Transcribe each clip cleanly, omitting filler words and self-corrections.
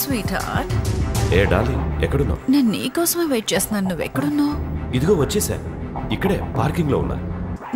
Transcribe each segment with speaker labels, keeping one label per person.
Speaker 1: Sweet heart.
Speaker 2: ఏ darling, ఎక్కడున్నావు?
Speaker 1: నేను నీకోసమే వెయిట్ చేస్తున్నాను. నువ్వు ఎక్కడున్నావు?
Speaker 2: ఇదిగో వచ్చేసా. ఇక్కడే పార్కింగ్ లో ఉన్నా.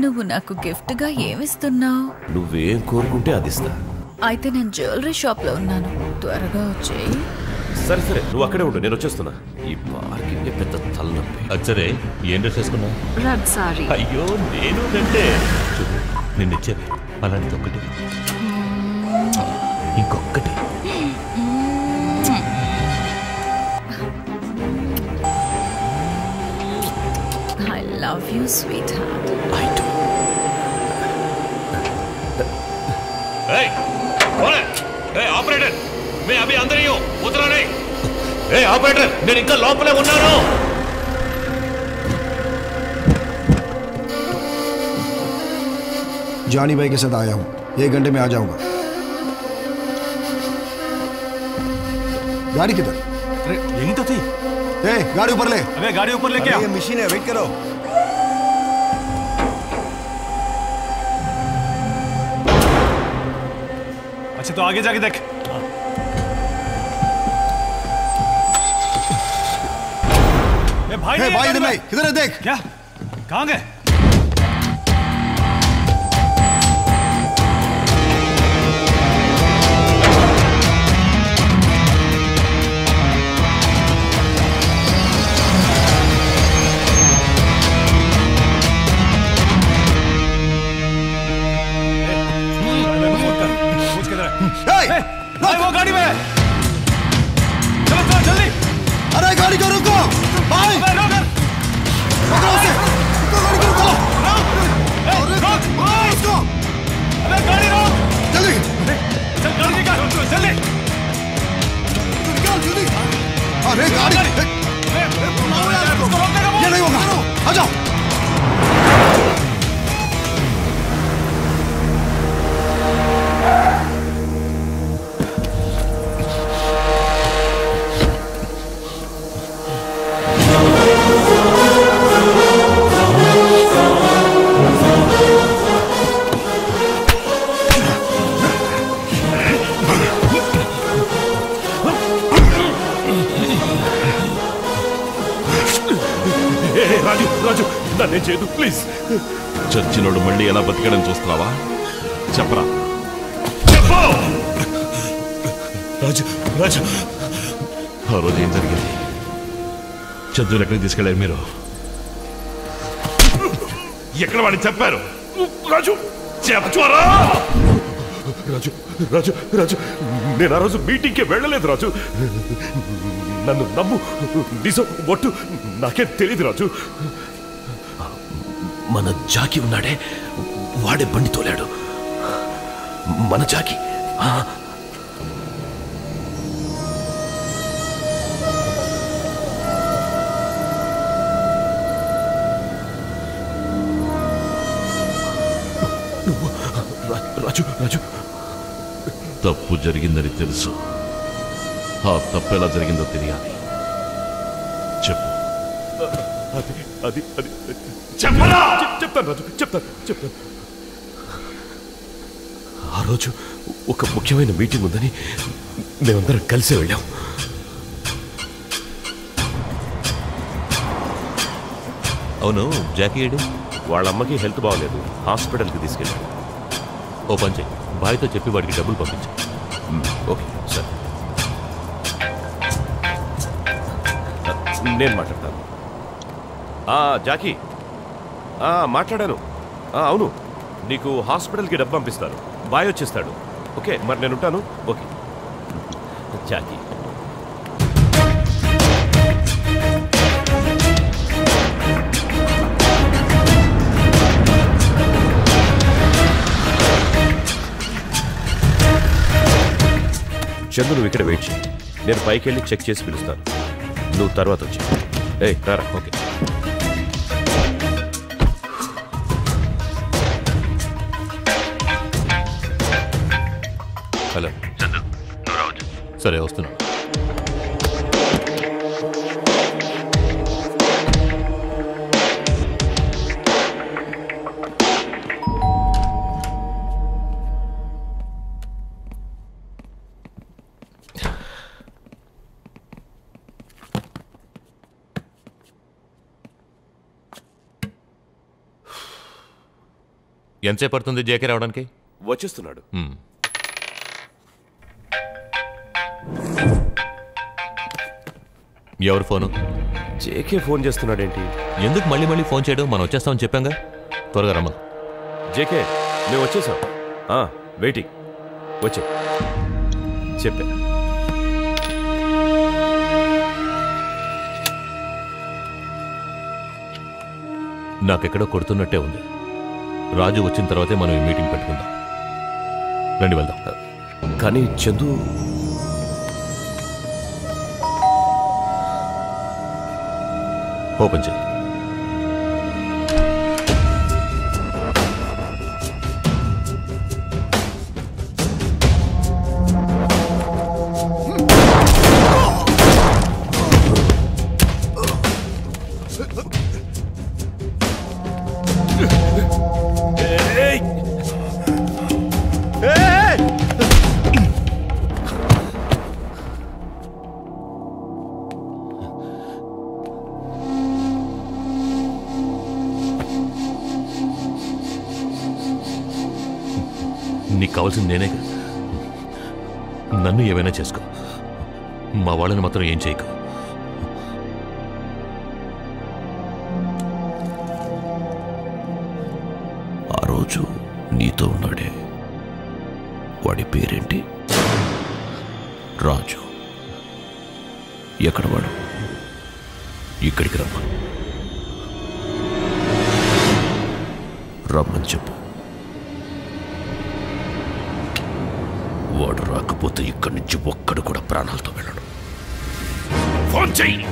Speaker 1: నువ్వు నాకు గిఫ్ట్ గా ఏమిస్తున్నావు?
Speaker 2: నువ్వేం కోరుకుంటే అది ఇస్తా.
Speaker 1: అయితే నేను జ్యువెలరీ షాప్ లో ఉన్నాను, త్వరగా వచ్చేయి.
Speaker 2: సరే సరే, నువ్వు అక్కడే ఉండు, నేను వచ్చేస్తున్నా. ఈ పార్కింగ్ పెద్ద తలనొప్పి.
Speaker 3: అచ్చరే, ఏం డ్రెస్ వేసుకున్నావు?
Speaker 1: రెడ్ సారీ.
Speaker 3: అయ్యో నేను అంటే నిన్నిచ్చేది అలాంటిది ఒక్కటి, ఇంకొక్కటి.
Speaker 1: I love you, sweetheart.
Speaker 2: I do.
Speaker 3: Operator, మే అభి అందరూ ఉత్తరా नहीं. ఏ ఆపరేటర్, నేను ఇంకా లోపలే ఉన్నాను.
Speaker 4: जानी भाई के साथ आया हूँ, 1 घंटे में आ जाऊंगा. गाड़ी किधर?
Speaker 5: अरे यही तो थी.
Speaker 4: गाड़ी ऊपर ले.
Speaker 5: अबे गाड़ी ऊपर ले क्या?
Speaker 4: ये मशीन है, वेट करो.
Speaker 5: अच्छा तो आगे जाके देख. भाई
Speaker 4: इधर नहीं, इधर देख.
Speaker 5: क्या? कहाँ गए? भाई वो गाड़ी में. चलो चलो जल्दी.
Speaker 4: अरे गाड़ी को रुको भाई. पकड़ो उसे. गाड़ी को रुको.
Speaker 5: रोक. अबे गाड़ी रोक.
Speaker 4: जल्दी.
Speaker 5: चल गाड़ी निकाल जल्दी.
Speaker 4: निकाल जल्दी. अरे गाड़ी. ये नहीं होगा. आ जाओ.
Speaker 2: రాజు రాజు, నన్నేం చేయదు ప్లీజ్. చచ్చినోడు మళ్ళీ ఎలా బతికడం చూస్తున్నావా? చెప్పరా. రాజు రాజు, ఆ రోజు ఏం జరిగింది? చదువులు ఎక్కడికి తీసుకెళ్ళారు మీరు? ఎక్కడ వాడిని చెప్పారు? రాజు చెప్పరా. రాజు రాజు రాజు, నేను ఆ రోజు మీటింగ్కి వెళ్ళలేదు రాజు. నన్ను నమ్ము, నిజం ఒట్టు, నాకేం తెలియదు రాజు. మన జాకి ఉన్నాడే, వాడే బండి తోలాడు. మన జాకి. రాజు రాజు, తప్పు జరిగిందని తెలుసు. ఆ తప్పు ఎలా జరిగిందో తెలియాలి. చెప్పు. అది అది అది చెప్పరా. చెప్తాను రాజు, చెప్తాను. ఆ రోజు ఒక ముఖ్యమైన మీటింగ్ ఉందని మేమందరం కలిసే వెళ్ళాం.
Speaker 3: అవును, జాకీ ఏడు?
Speaker 2: వాళ్ళ అమ్మకి హెల్త్ బాగోలేదు, హాస్పిటల్కి తీసుకెళ్ళాడు.
Speaker 3: ఓ పని చెయ్యి, బాయ్తో చెప్పి వాడికి డబ్బులు పంపించు.
Speaker 2: ఓకే సరే, నేను మాట్లాడతాను. జాకీ, మాట్లాడాను. అవును, నీకు హాస్పిటల్కి డబ్బు పంపిస్తాను. బాయ్ వచ్చేస్తాడు. ఓకే, మరి నేను ఉంటాను. Okay Jackie. చందు, నువ్వు ఇక్కడ వెయిట్ చేయి. నేను పైకి వెళ్ళి చెక్ చేసి పిలుస్తాను. నువ్వు తర్వాత వచ్చి. రారా. ఓకే.
Speaker 3: హలో చందు, నువ్వు రావచ్చు. సరే వస్తున్నా. ఎంతసేపు పడుతుంది జేకే రావడానికి?
Speaker 2: వచ్చేస్తున్నాడు.
Speaker 3: ఎవరు ఫోను?
Speaker 2: JK phone చేస్తున్నాడేంటి?
Speaker 3: ఎందుకు మళ్ళీ మళ్ళీ ఫోన్ చేయడం? మనం వచ్చేస్తామని చెప్పాంగా, త్వరగా రమ్మ.
Speaker 2: జేకే మేము వచ్చేసాం, వెయిటింగ్. వచ్చే చెప్పా.
Speaker 3: నాకెక్కడో కొడుతున్నట్టే ఉంది. రాజు వచ్చిన తర్వాతే మనం ఈ మీటింగ్ పెట్టుకుందాం. రండి వెళ్దాం.
Speaker 2: కానీ చందు
Speaker 3: ఓపెన్ చేయి. నీకు కావాల్సింది నేనే. నన్ను ఏమైనా చేసుకో, మా వాళ్ళని మాత్రం ఏం చేయకు.
Speaker 2: ఆ రోజు నీతో ఉన్నాడే, వాడి పేరేంటి? రాజు. ఎక్కడ వాడు? ఇక్కడికి రమ్మని చెప్పు. వాడు రాకపోతే ఇక్కడి నుంచి ఒక్కడు కూడా ప్రాణాలతో వెళ్ళడు. ఫోన్ చెయ్యి.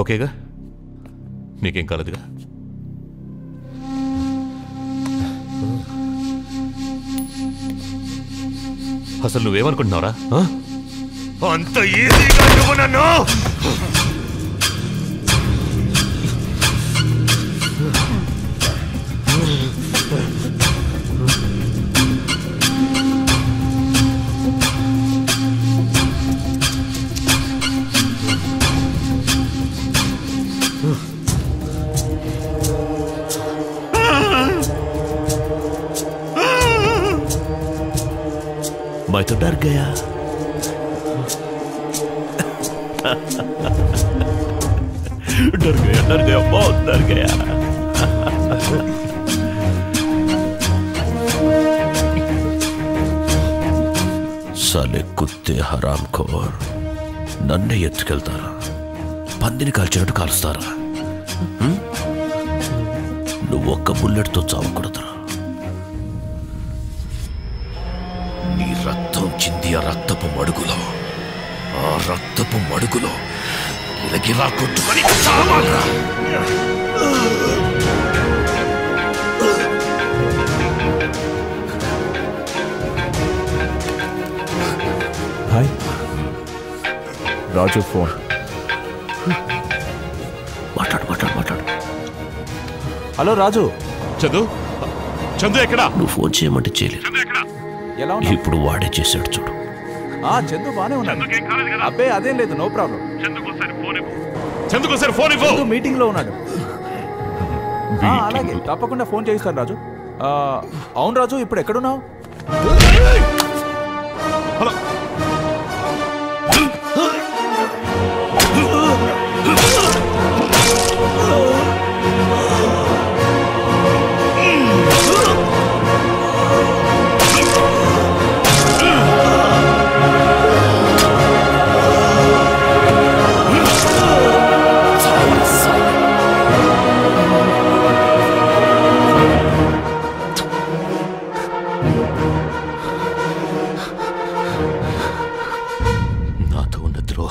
Speaker 3: ఓకేగా? నీకేం కాలేదుగా? అసలు నువ్వేమనుకుంటున్నావురా? అంత ఈజీగా నువ్వు నన్ను
Speaker 2: मैं तो डर गया। डर गया, बहुत डर गया। साले कुत्ते हरामखोर నన్నే ఎత్తుకెళ్తారా? పందిని కాల్చినట్టు కాలుస్తారా? నువ్వు ఒక్క బుల్లెట్తో చావకూడదురా. నీ రక్తం చింది ఆ రక్తపు మడుగులో, ఆ రక్తపు మడుగులో గిలగిలా కొట్టుకొని చావాలరా.
Speaker 6: హాయ్ రాజు. ఫోన్
Speaker 2: మాట్లాడు.
Speaker 6: హలో రాజు.
Speaker 3: చందు ఎక్కడా?
Speaker 2: నువ్వు ఫోన్ చేయమంటే చేయలేదు.
Speaker 6: ఎలా ఉన్నావు?
Speaker 2: ఇప్పుడు వాడే చేశాడు చూడు.
Speaker 6: చందు బానే ఉన్నాడు. అబ్బే అదేం లేదు, నో ప్రాబ్లం.
Speaker 3: చందుకోసారి ఫోన్ ఇవ్వు.
Speaker 6: చందు మీటింగ్ లో ఉన్నాడు. అలాగే తప్పకుండా ఫోన్ చేయిస్తాను రాజు. అవును రాజు, ఇప్పుడు ఎక్కడున్నావు?
Speaker 3: హలో.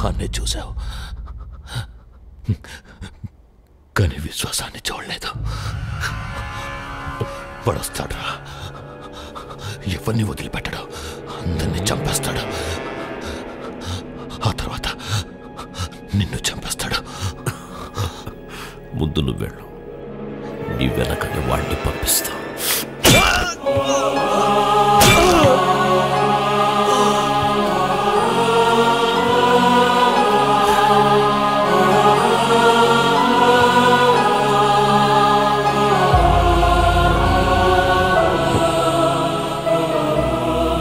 Speaker 3: వ్యూహాన్ని చూశావు, కానీ విశ్వాసాన్ని చూడలేదు. పడొస్తాడురా, ఎవరిని వదిలిపెట్టడు, అందరినీ చంపేస్తాడు. ఆ తర్వాత నిన్ను చంపేస్తాడు. ముందు నువ్వు వెళ్ళు, నీ వెనకనే వాడిని పంపిస్తా.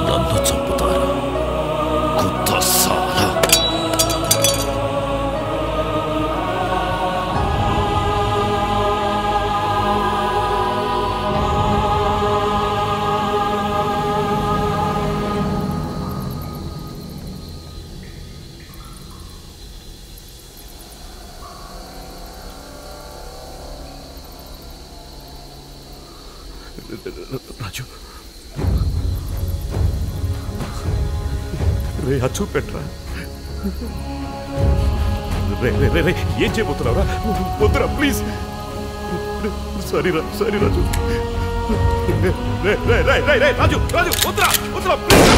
Speaker 3: నన్ను చంపుతారా? కుత్తసాలా.
Speaker 2: రాజు, రే అచ్చు పెట్టరా. రే రే రే రే ఏం చేయబోతున్నావురా? వద్దురా ప్లీజ్. సరిరా, సరి రాజు. రే రే రే రే రే రాజు, రాజు వద్దురా, వద్దురా ప్లీజ్.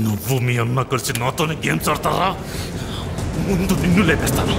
Speaker 3: నువ్వు మీ అన్న కలిసి నాతోనే గేమ్స్ ఆడతారా? ముందు నిన్ను లేపేస్తాను.